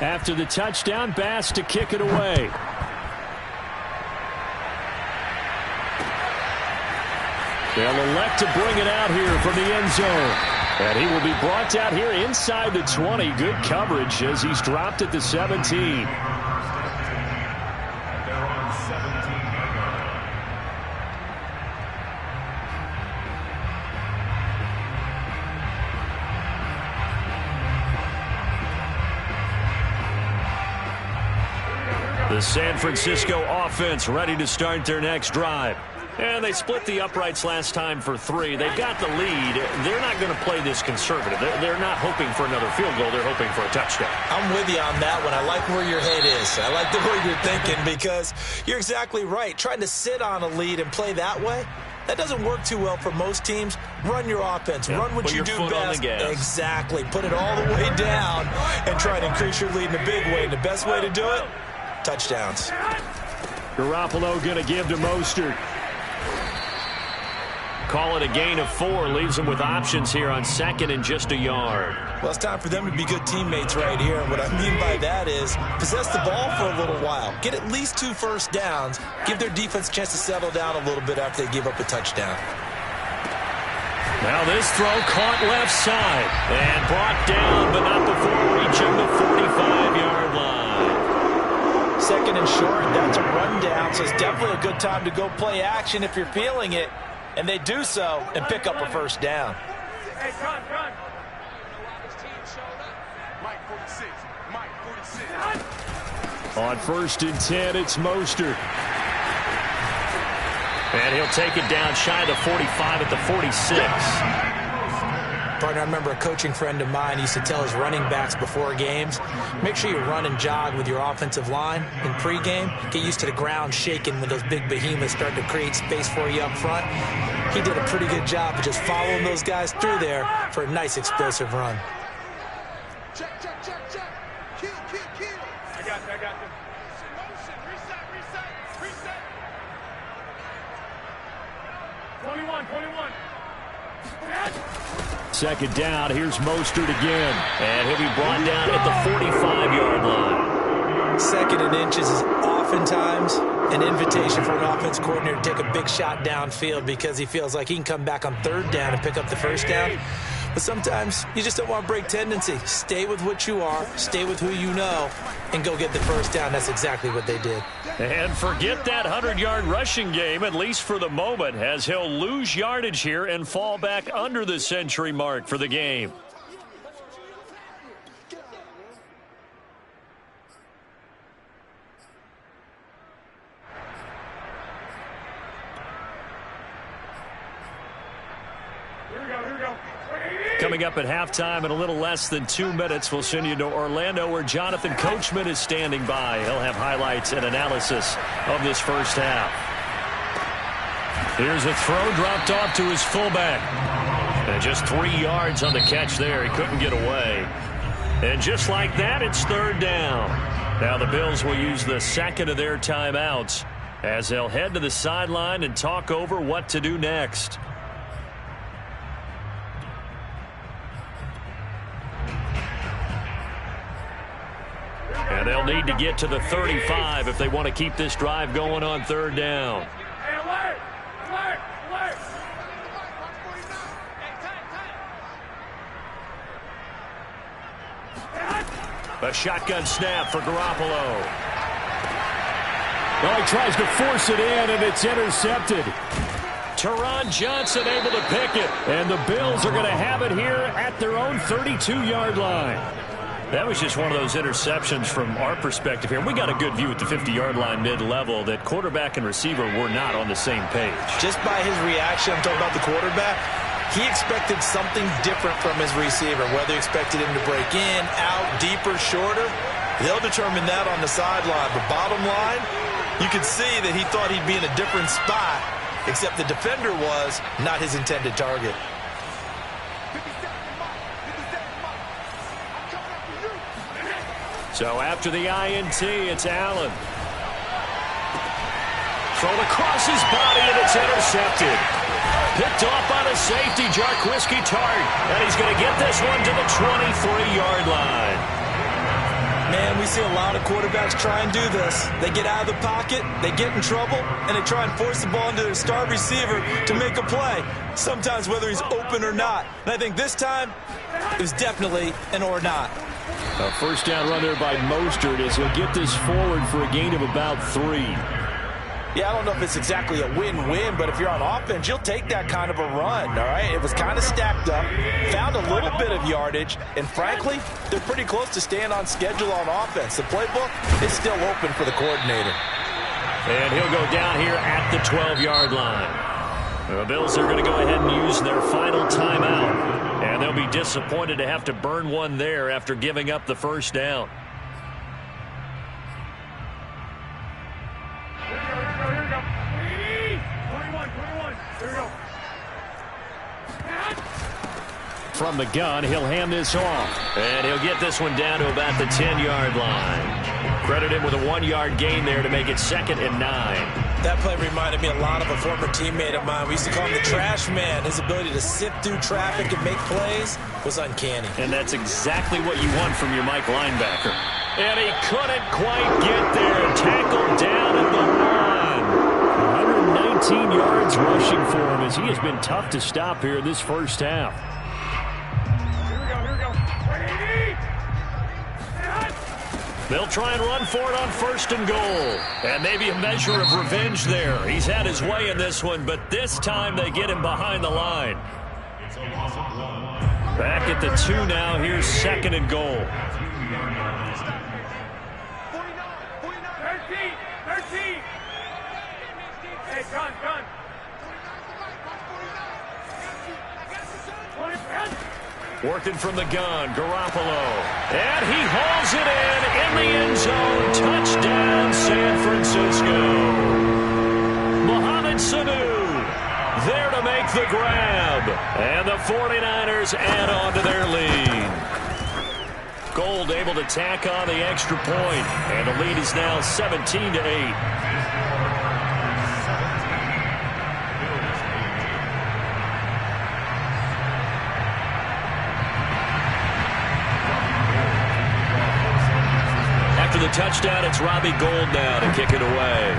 After the touchdown, Bass to kick it away. They'll elect to bring it out here from the end zone. And he will be brought out here inside the 20. Good coverage as he's dropped at the 17. The San Francisco offense ready to start their next drive. And they split the uprights last time for 3. They've got the lead. They're not going to play this conservative. They're not hoping for another field goal. They're hoping for a touchdown. I'm with you on that one. I like where your head is. I like the way you're thinking because you're exactly right. Trying to sit on a lead and play that way, that doesn't work too well for most teams. Run your offense. Yeah, run what you do best. Exactly. Put it all the way down and try to increase your lead in a big way. And the best way to do it, touchdowns. Garoppolo going to give to Mostert. Call it a gain of 4. Leaves them with options here on 2nd and just a yard. Well, it's time for them to be good teammates right here. And what I mean by that is possess the ball for a little while. Get at least 2 first downs. Give their defense a chance to settle down a little bit after they give up a touchdown. Now this throw caught left side. And brought down, but not before reaching the 45-yard line. 2nd and short. That's a rundown. So it's definitely a good time to go play action if you're feeling it. And they do so and pick up a first down. Hey, run. Mike 46. On 1st and 10, it's Mostert. And he'll take it down shy of the 45 at the 46. Partner, I remember a coaching friend of mine used to tell his running backs before games, make sure you run and jog with your offensive line in pregame. Get used to the ground shaking when those big behemoths start to create space for you up front. He did a pretty good job of just following those guys through there for a nice explosive run. Check. Kill. I got you. Motion. Reset. 21. 2nd down. Here's Mostert again. And he'll be brought down at the 45-yard line. 2nd and inches is oftentimes an invitation for an offense coordinator to take a big shot downfield because he feels like he can come back on 3rd down and pick up the first down. But sometimes you just don't want to break tendency. Stay with what you are, stay with who you know, and go get the first down. That's exactly what they did. And forget that 100-yard rushing game, at least for the moment, as he'll lose yardage here and fall back under the century mark for the game. Coming up at halftime in a little less than 2 minutes, we'll send you to Orlando where Jonathan Coachman is standing by. He'll have highlights and analysis of this first half. Here's a throw dropped off to his fullback. And just 3 yards on the catch there. He couldn't get away. And just like that, it's 3rd down. Now the Bills will use the 2nd of their timeouts as they'll head to the sideline and talk over what to do next. And they'll need to get to the 35 if they want to keep this drive going on 3rd down. A shotgun snap for Garoppolo. Well, he tries to force it in, and it's intercepted. Teron Johnson able to pick it. And the Bills are going to have it here at their own 32-yard line. That was just one of those interceptions from our perspective here. We got a good view at the 50-yard line mid-level that quarterback and receiver were not on the same page. Just by his reaction, I'm talking about the quarterback, he expected something different from his receiver, whether he expected him to break in, out, deeper, shorter. They'll determine that on the sideline. But bottom line, you could see that he thought he'd be in a different spot, except the defender was not his intended target. So after the INT, it's Allen. Thrown across his body, and it's intercepted. Picked off on a safety, Jarquiski Tart. And he's going to get this one to the 23-yard line. Man, we see a lot of quarterbacks try and do this. They get out of the pocket, they get in trouble, and they try and force the ball into their star receiver to make a play, sometimes whether he's open or not. And I think this time, it was definitely an or not. A first down run there by Mostert as he'll get this forward for a gain of about 3. Yeah, I don't know if it's exactly a win-win, but if you're on offense, you'll take that kind of a run, all right? It was kind of stacked up, found a little bit of yardage, and frankly, they're pretty close to staying on schedule on offense. The playbook is still open for the coordinator. And he'll go down here at the 12-yard line. The Bills are going to go ahead and use their final timeout, and they'll be disappointed to have to burn one there after giving up the first down. From the gun, he'll hand this off. And he'll get this one down to about the 10-yard line. Credit him with a 1-yard gain there to make it 2nd and 9. That play reminded me a lot of a former teammate of mine. We used to call him the trash man. His ability to sift through traffic and make plays was uncanny. And that's exactly what you want from your Mike linebacker. And he couldn't quite get there. Tackled down at the line. 119 yards rushing for him as he has been tough to stop here in this first half. They'll try and run for it on 1st and goal. And maybe a measure of revenge there. He's had his way in this one, but this time they get him behind the line. Back at the 2 now. Here's 2nd and goal. 13. Hey, gun. Working from the gun, Garoppolo. And he hauls it in the end zone. Touchdown, San Francisco. Mohamed Sanu there to make the grab. And the 49ers add on to their lead. Gold able to tack on the extra point. And the lead is now 17-8. After the touchdown, it's Robbie Gould now to kick it away.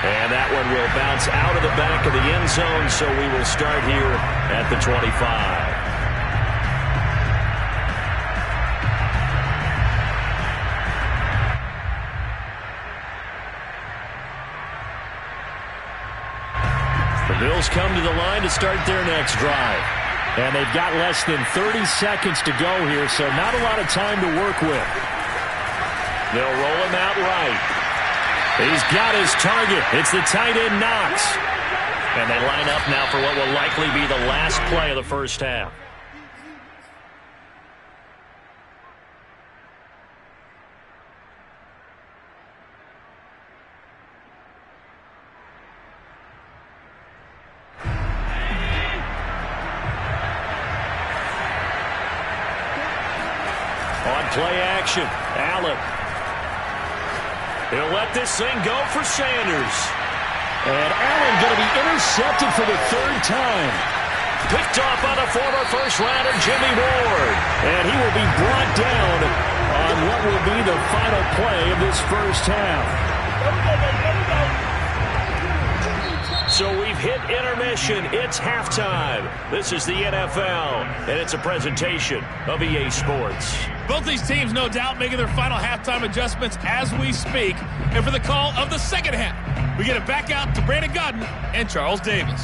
And that one will bounce out of the back of the end zone, so we will start here at the 25. The Bills come to the line to start their next drive. And they've got less than 30 seconds to go here, so not a lot of time to work with. They'll roll him out right. He's got his target. It's the tight end Knox. And they line up now for what will likely be the last play of the first half. Play action. Allen. He'll let this thing go for Sanders. And Allen going to be intercepted for the 3rd time. Picked off by the former first-rounder Jimmy Ward. And he will be brought down on what will be the final play of this first half. So we've hit intermission. It's halftime. This is the NFL, and it's a presentation of EA Sports. Both these teams, no doubt, making their final halftime adjustments as we speak. And for the call of the second half, we get it back out to Brandon Godden and Charles Davis.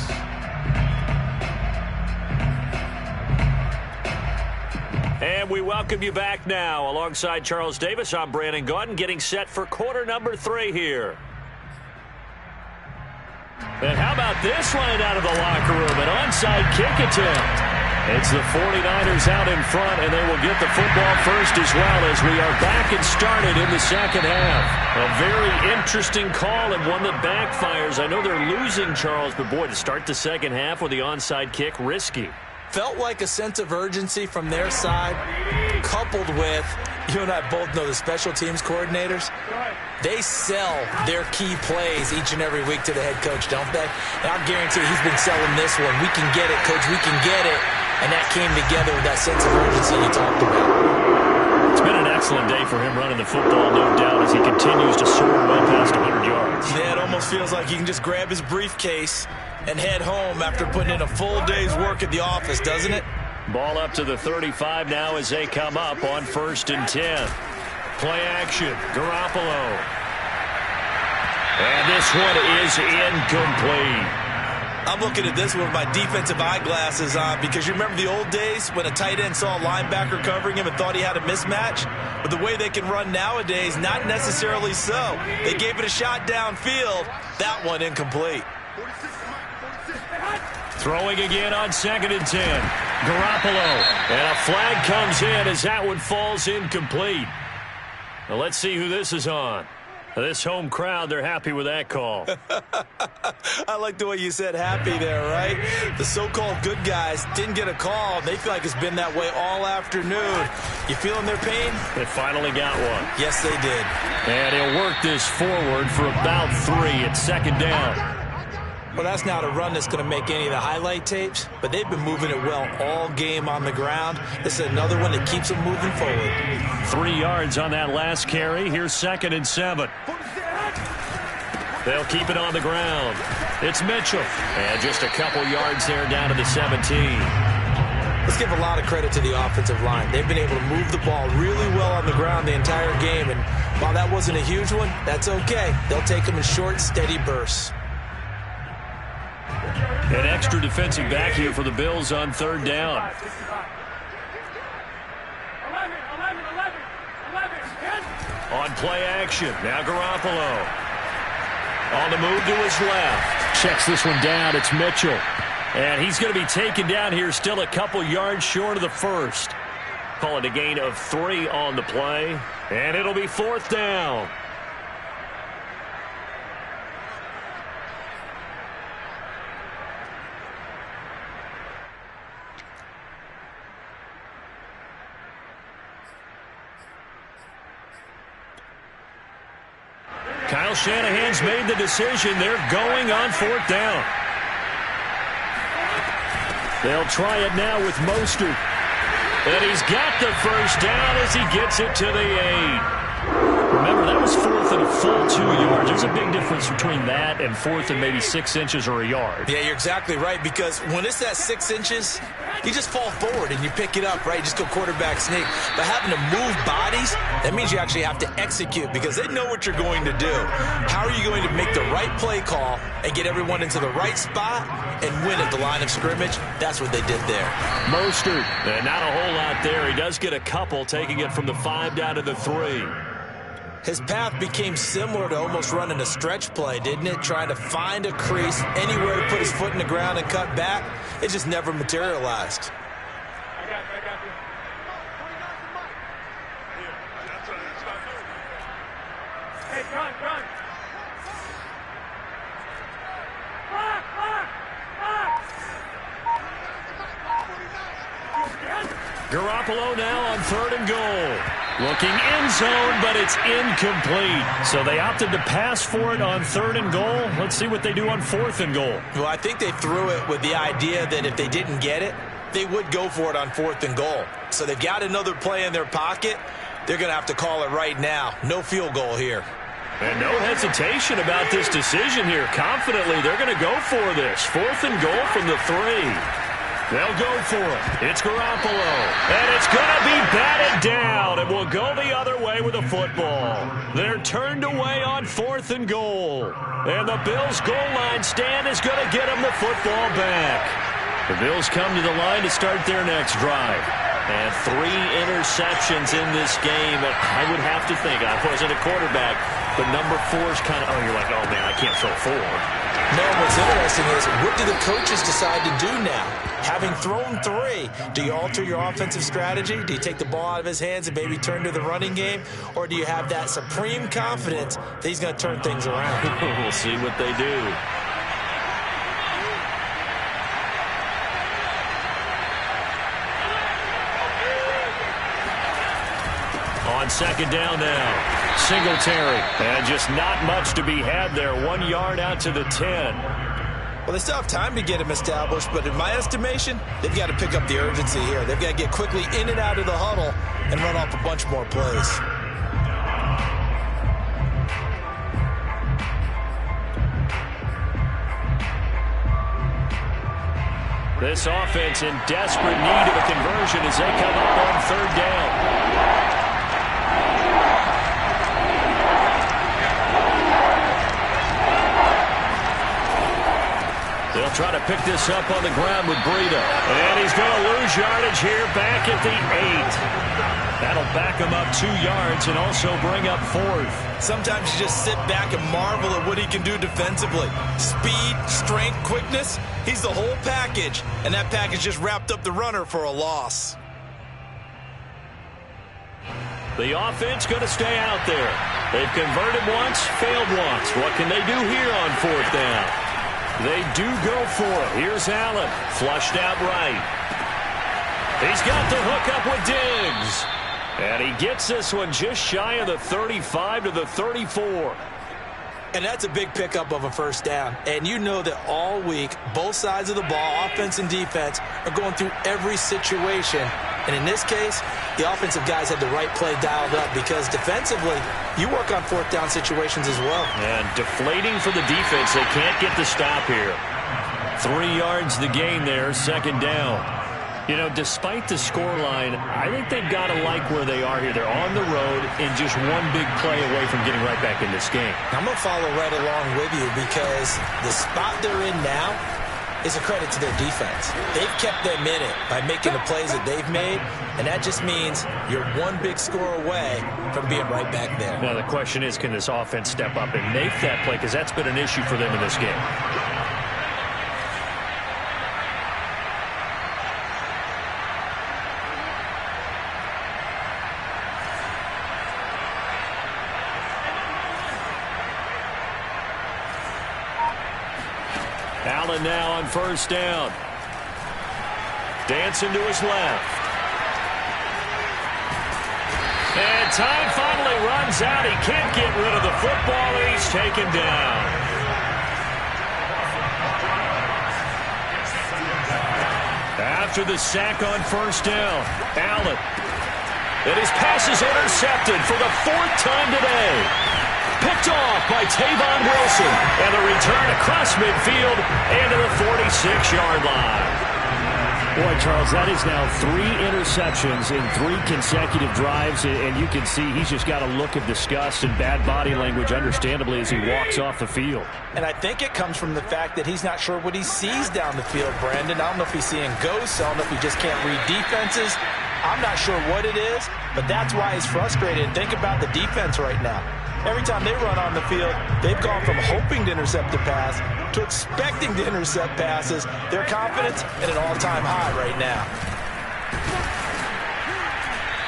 And we welcome you back now. Alongside Charles Davis, I'm Brandon Godden, getting set for quarter number 3 here. And how about this line out of the locker room? An onside kick attempt. It's the 49ers out in front, and they will get the football first as well as we are back and started in the second half. A very interesting call and one that backfires. I know they're losing, Charles, but boy, to start the second half with the onside kick, risky. Felt like a sense of urgency from their side, coupled with, you and I both know the special teams coordinators, they sell their key plays each and every week to the head coach, don't they? And I guarantee he's been selling this one. We can get it, coach, we can get it. and that came together with that sense of urgency you talked about. It's been an excellent day for him running the football, no doubt, as he continues to soar well past 100 yards. Yeah, it almost feels like he can just grab his briefcase and head home after putting in a full day's work at the office, doesn't it? Ball up to the 35 now as they come up on 1st and 10. Play action, Garoppolo. And this one is incomplete. I'm looking at this one with my defensive eyeglasses on because you remember the old days when a tight end saw a linebacker covering him and thought he had a mismatch? But the way they can run nowadays, not necessarily so. They gave it a shot downfield. That one incomplete. Throwing again on 2nd and 10. Garoppolo. And a flag comes in as that one falls incomplete. Now let's see who this is on. This home crowd, they're happy with that call. I like the way you said happy there, right? The so-called good guys didn't get a call. They feel like it's been that way all afternoon. You feeling their pain? They finally got one. Yes, they did. And he'll work this forward for about 3 at 2nd down. Well, that's not a run that's going to make any of the highlight tapes, but they've been moving it well all game on the ground. This is another one that keeps them moving forward. 3 yards on that last carry. Here's 2nd and 7. They'll keep it on the ground. It's Mitchell. And just a couple yards there down to the 17. Let's give a lot of credit to the offensive line. They've been able to move the ball really well on the ground the entire game, and while that wasn't a huge one, that's okay. They'll take them in short, steady bursts. An extra defensive back here for the Bills on 3rd down. 11, On play action, now Garoppolo. On the move to his left. Checks this one down, it's Mitchell. And he's going to be taken down here, still a couple yards short of the first. Call it a gain of 3 on the play. And it'll be 4th down. Kyle Shanahan's made the decision. They're going on 4th down. They'll try it now with Mostert. And he's got the first down as he gets it to the 8. Remember, that was 4th and a full 2 yards. There's a big difference between that and 4th and maybe 6 inches or a yard. Yeah, you're exactly right, because when it's that 6 inches, you just fall forward and you pick it up, right? You just go quarterback sneak. But having to move bodies, that means you actually have to execute because they know what you're going to do. How are you going to make the right play call and get everyone into the right spot and win at the line of scrimmage? That's what they did there. Mostert, and not a whole lot there. He does get a couple, taking it from the 5 down to the 3. His path became similar to almost running a stretch play, didn't it? Trying to find a crease, anywhere to put his foot in the ground and cut back. It just never materialized. I got you. Hey, run. Garoppolo now on 3rd and goal. Looking end zone, but it's incomplete. So they opted to pass for it on 3rd and goal. Let's see what they do on 4th and goal. Well, I think they threw it with the idea that if they didn't get it, they would go for it on 4th and goal. So they've got another play in their pocket. They're going to have to call it right now. No field goal here. And no hesitation about this decision here. Confidently, they're going to go for this. 4th and goal from the 3. They'll go for it. It's Garoppolo. And it's going to be batted down. And will go the other way with a football. They're turned away on 4th and goal. And the Bills' goal line stand is going to get them the football back. The Bills come to the line to start their next drive. And 3 interceptions in this game. And I would have to think, I wasn't a quarterback, but number 4 is kind of, you're like, oh, man, I can't throw 4. No, what's interesting is, what do the coaches decide to do now? Having thrown 3, do you alter your offensive strategy? Do you take the ball out of his hands and maybe turn to the running game? Or do you have that supreme confidence that he's going to turn things around? We'll see what they do. On 2nd down now, Singletary, and just not much to be had there. 1 yard out to the 10. Well, they still have time to get him established, but in my estimation, they've got to pick up the urgency here. They've got to get quickly in and out of the huddle and run off a bunch more plays. This offense in desperate need of a conversion as they come up on third down. They'll try to pick this up on the ground with Breida. And he's going to lose yardage here back at the 8. That'll back him up 2 yards and also bring up 4th. Sometimes you just sit back and marvel at what he can do defensively. Speed, strength, quickness. He's the whole package. And that package just wrapped up the runner for a loss. The offense going to stay out there. They've converted once, failed once. What can they do here on 4th down? They do go for it. Here's Allen. Flushed out right. He's got the hook up with Diggs. And he gets this one just shy of the 35 to the 34. And that's a big pickup of a first down. And you know that all week, both sides of the ball, offense and defense, are going through every situation. And in this case, the offensive guys had the right play dialed up because defensively, you work on 4th down situations as well. And deflating for the defense. They can't get the stop here. 3 yards the gain there, 2nd down. You know, despite the scoreline, I think they've got to like where they are here. They're on the road and just one big play away from getting right back in this game. I'm going to follow right along with you because the spot they're in now is a credit to their defense. They've kept them in it by making the plays that they've made, and that just means you're one big score away from being right back there. Now, the question is, can this offense step up and make that play? Because that's been an issue for them in this game. Allen now on 1st down. Dancing to his left. And time finally runs out. He can't get rid of the football, and he's taken down. After the sack on 1st down, Allen. And his pass is intercepted for the 4th time today. Picked off by Tavon Wilson. And the return across midfield and to the 46-yard line. Boy, Charles, that is now 3 interceptions in 3 consecutive drives. And you can see he's just got a look of disgust and bad body language, understandably, as he walks off the field. And I think it comes from the fact that he's not sure what he sees down the field, Brandon. I don't know if he's seeing ghosts. I don't know if he just can't read defenses. I'm not sure what it is, but that's why he's frustrated. Think about the defense right now. Every time they run on the field, they've gone from hoping to intercept a pass to expecting to intercept passes. Their confidence at an all-time high right now.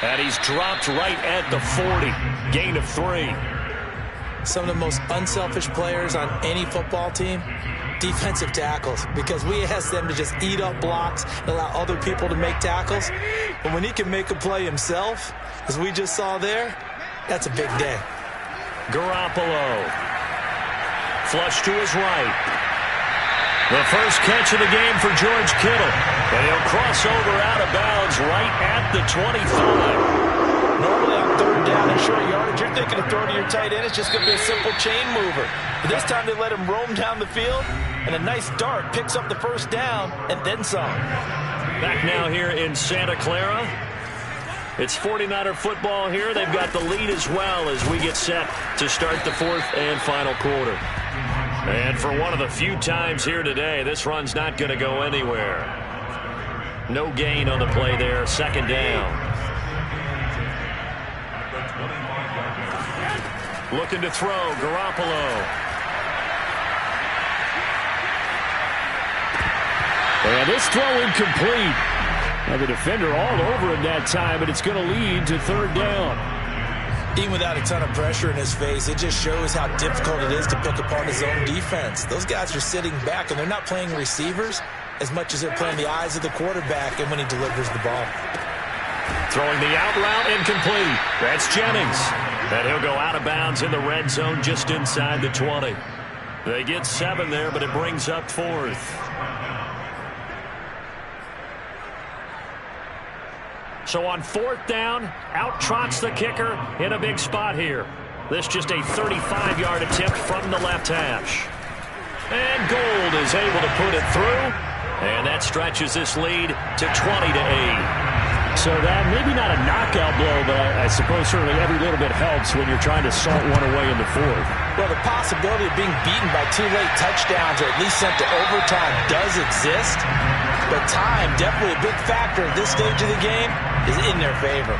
And he's dropped right at the 40. Gain of 3. Some of the most unselfish players on any football team, defensive tackles, because we ask them to just eat up blocks and allow other people to make tackles. But when he can make a play himself, as we just saw there, that's a big day. Garoppolo. Flush to his right. The first catch of the game for George Kittle. And he'll cross over out of bounds right at the 25. Normally on 3rd down and short yardage, you're thinking of throwing to your tight end. It's just going to be a simple chain mover. But this time they let him roam down the field, and a nice dart picks up the 1st down and then some. Back now here in Santa Clara. It's 49er football here. They've got the lead as well as we get set to start the 4th and final quarter. And for one of the few times here today, this run's not going to go anywhere. No gain on the play there. 2nd down. Looking to throw, Garoppolo. And this throw incomplete. Now the defender all over him that time, but it's going to lead to 3rd down. Even without a ton of pressure in his face, it just shows how difficult it is to pick apart his own defense. Those guys are sitting back, and they're not playing receivers as much as they're playing the eyes of the quarterback and when he delivers the ball. Throwing the out route incomplete. That's Jennings. And he'll go out of bounds in the red zone just inside the 20. They get 7 there, but it brings up 4th. So on 4th down, out trots the kicker in a big spot here. This just a 35-yard attempt from the left hash. And Gold is able to put it through. And that stretches this lead to 20-8. So that maybe not a knockout blow, but I suppose certainly every little bit helps when you're trying to salt one away in the 4th. Well, the possibility of being beaten by 2 late touchdowns or at least sent to overtime does exist. But time, definitely a big factor at this stage of the game, is in their favor.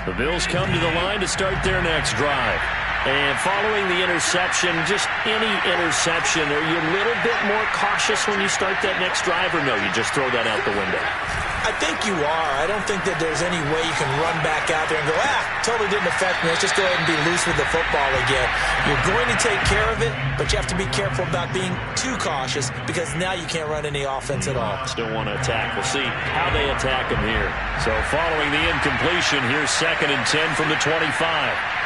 The Bills come to the line to start their next drive. And following the interception, just any interception, are you a little bit more cautious when you start that next drive, or no, you just throw that out the window? I think you are. I don't think that there's any way you can run back out there and go, totally didn't affect me. Let's just go ahead and be loose with the football again. You're going to take care of it, but you have to be careful about being too cautious because now you can't run any offense at all. Still want to attack. We'll see how they attack him here. So following the incompletion, here's 2nd and 10 from the 25.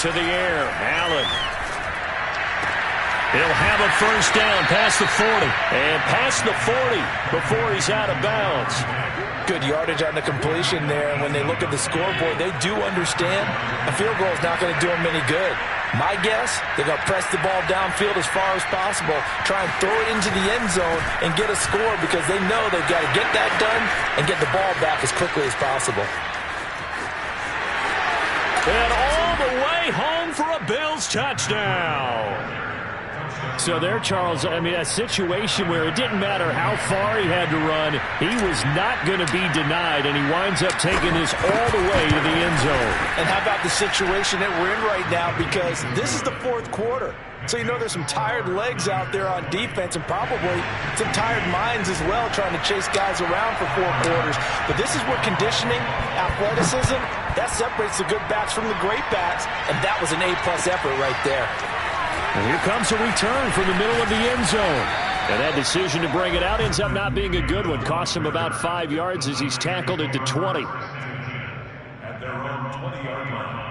To the air, Allen. He'll have a first down past the 40. And past the 40 before he's out of bounds. Good yardage on the completion there. And when they look at the scoreboard, they do understand a field goal is not going to do them any good. My guess, they're going to press the ball downfield as far as possible, try and throw it into the end zone and get a score because they know they've got to get that done and get the ball back as quickly as possible. And all the way home for a Bills touchdown. So there, Charles, I mean, a situation where it didn't matter how far he had to run, he was not going to be denied, and he winds up taking this all the way to the end zone. And how about the situation that we're in right now, because this is the 4th quarter. So you know there's some tired legs out there on defense and probably some tired minds as well trying to chase guys around for 4 quarters. But this is where conditioning, athleticism, that separates the good backs from the great backs, and that was an A-plus effort right there. And here comes a return from the middle of the end zone. And that decision to bring it out ends up not being a good one. Costs him about 5 yards as he's tackled at the 20. At their own 20-yard line.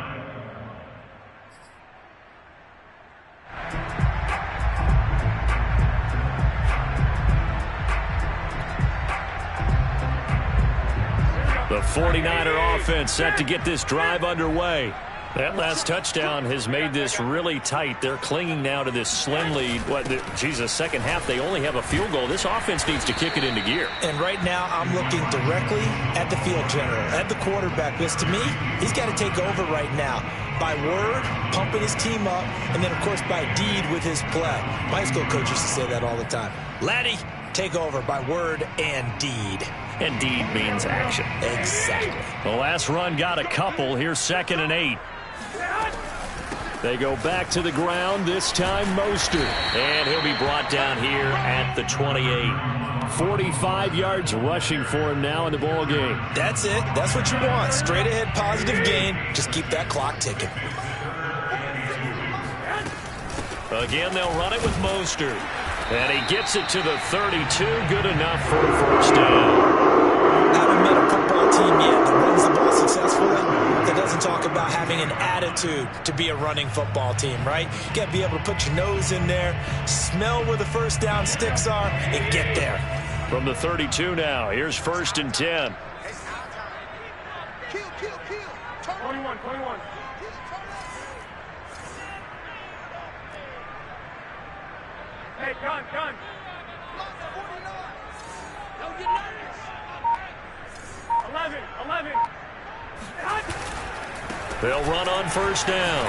The 49er offense set to get this drive underway. That last touchdown has made this really tight. They're clinging now to this slim lead. Second half, they only have a field goal. This offense needs to kick it into gear. And right now, I'm looking directly at the field general, at the quarterback, because to me, he's got to take over right now. By word, pumping his team up, and then, of course, by deed with his play. My school coach used to say that all the time. Laddie, take over by word and deed. And deed means action. Exactly. The last run got a couple. Here's 2nd and 8. They go back to the ground, this time Mostert. And he'll be brought down here at the 28. 45 yards rushing for him now in the ball game. That's it. That's what you want. Straight ahead, positive gain. Just keep that clock ticking. Again, they'll run it with Mostert. And he gets it to the 32. Good enough for a first down. I haven't met a football team yet that runs the ball successfully that doesn't talk about having an attitude to be a running football team, right? You got to be able to put your nose in there, smell where the first down sticks are, and get there. From the 32 now, here's 1st and 10. 21. Hey, gun. Don't get nervous. 11. They'll run on first down.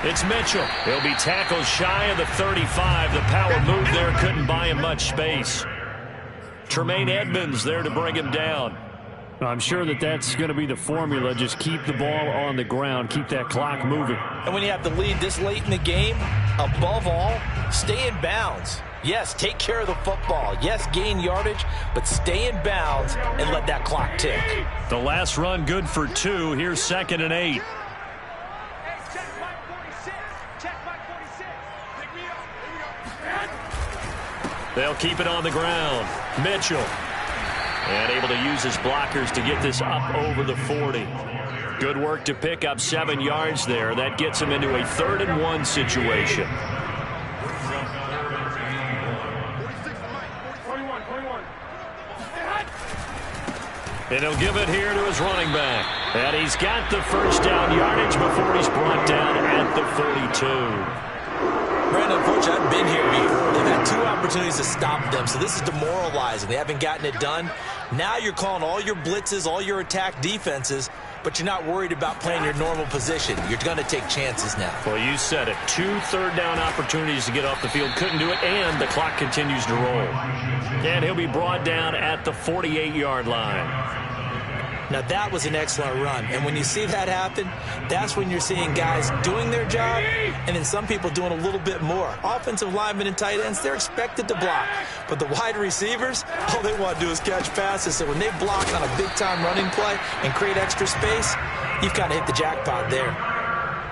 It's Mitchell. He'll be tackled shy of the 35. The power move there couldn't buy him much space. Tremaine Edmonds there to bring him down. I'm sure that's going to be the formula. Just keep the ball on the ground. Keep that clock moving. And when you have the lead this late in the game, above all, stay in bounds. Yes, take care of the football. Yes, gain yardage, but stay in bounds and let that clock tick. The last run good for 2. Here's 2nd and 8. Check Mike 46. Check Mike 46. Pick me up. They'll keep it on the ground. Mitchell. And able to use his blockers to get this up over the 40. Good work to pick up 7 yards there. That gets him into a 3rd and 1 situation. And he'll give it here to his running back. And he's got the first down yardage before he's brought down at the 42. Brandon, unfortunately, I've been here before. They've had 2 opportunities to stop them, so this is demoralizing. They haven't gotten it done. Now you're calling all your blitzes, all your attack defenses, but you're not worried about playing your normal position. You're going to take chances now. Well, you said it. 2 third-down opportunities to get off the field. Couldn't do it, and the clock continues to roll. And he'll be brought down at the 48-yard line. Now, that was an excellent run. And when you see that happen, that's when you're seeing guys doing their job and then some people doing a little bit more. Offensive linemen and tight ends, they're expected to block. But the wide receivers, all they want to do is catch passes. So when they block on a big-time running play and create extra space, you've kind of hit the jackpot there.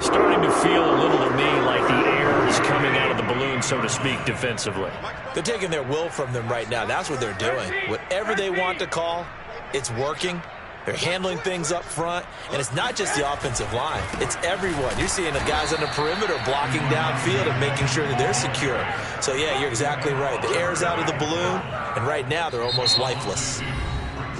Starting to feel a little to me like the air is coming out of the balloon, so to speak, defensively. They're taking their will from them right now. That's what they're doing. Whatever they want to call, it's working. They're handling things up front, and it's not just the offensive line. It's everyone. You're seeing the guys on the perimeter blocking downfield and making sure that they're secure. So, yeah, you're exactly right. The air's out of the balloon, and right now they're almost lifeless.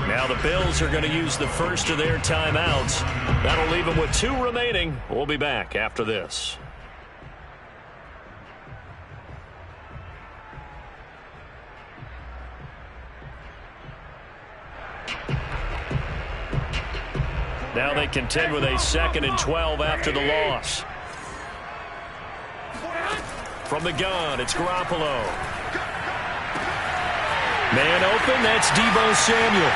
Now the Bills are going to use the first of their timeouts. That'll leave them with 2 remaining. We'll be back after this. Now they contend with a 2nd and 12 after the loss. From the gun, it's Garoppolo. Man open, that's Deebo Samuel.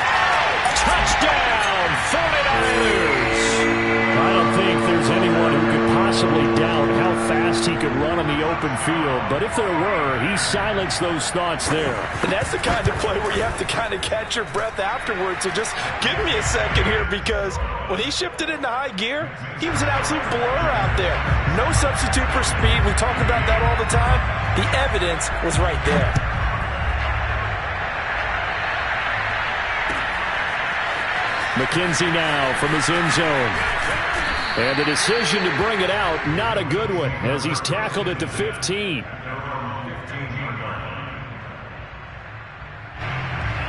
Touchdown, 49ers! I don't think there's anyone who could possibly doubt how fast he could run on the open field, but if there were, he silenced those thoughts there. And that's the kind of play where you have to kind of catch your breath afterwards. So just give me a second here, because when he shifted into high gear, he was an absolute blur out there. No substitute for speed. We talk about that all the time. The evidence was right there. McKenzie now from his end zone. And the decision to bring it out, not a good one, as he's tackled at the 15.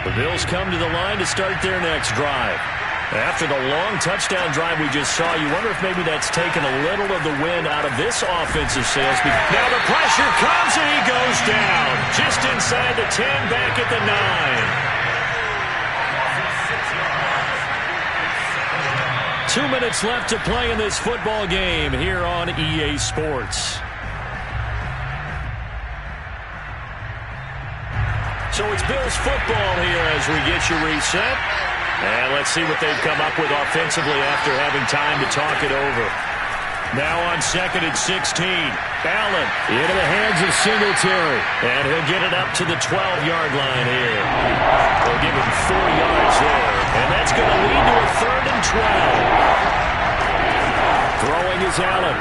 The Bills come to the line to start their next drive. After the long touchdown drive we just saw, you wonder if maybe that's taken a little of the wind out of this offensive sails. Now the pressure comes and he goes down. Just inside the 10, back at the 9. 2 minutes left to play in this football game here on EA Sports. So it's Bills football here as we get you reset. And let's see what they've come up with offensively after having time to talk it over. Now on 2nd and 16. Allen into the hands of Singletary. And he'll get it up to the 12-yard line here. They'll give him 4 yards there. And that's going to lead to a 3rd and 12. Throwing is Allen.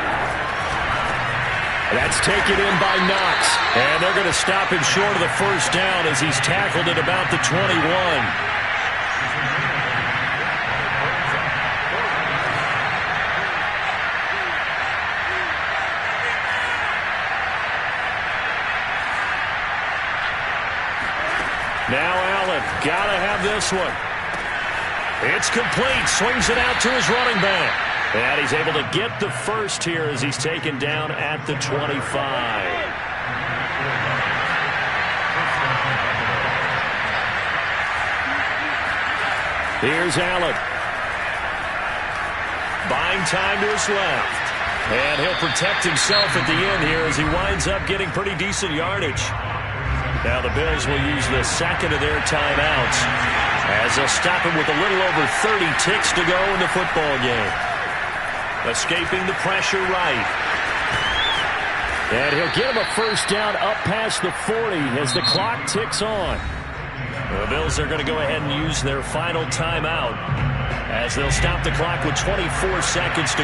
That's taken in by Knox. And they're going to stop him short of the first down as he's tackled at about the 21. Now Allen, gotta have this one. It's complete, swings it out to his running back. And he's able to get the first here as he's taken down at the 25. Here's Allen. Buying time to his left. And he'll protect himself at the end here as he winds up getting pretty decent yardage. Now the Bills will use the 2nd of their timeouts as they'll stop him with a little over 30 ticks to go in the football game. Escaping the pressure right. And he'll get him a first down up past the 40 as the clock ticks on. The Bills are going to go ahead and use their final timeout as they'll stop the clock with 24 seconds to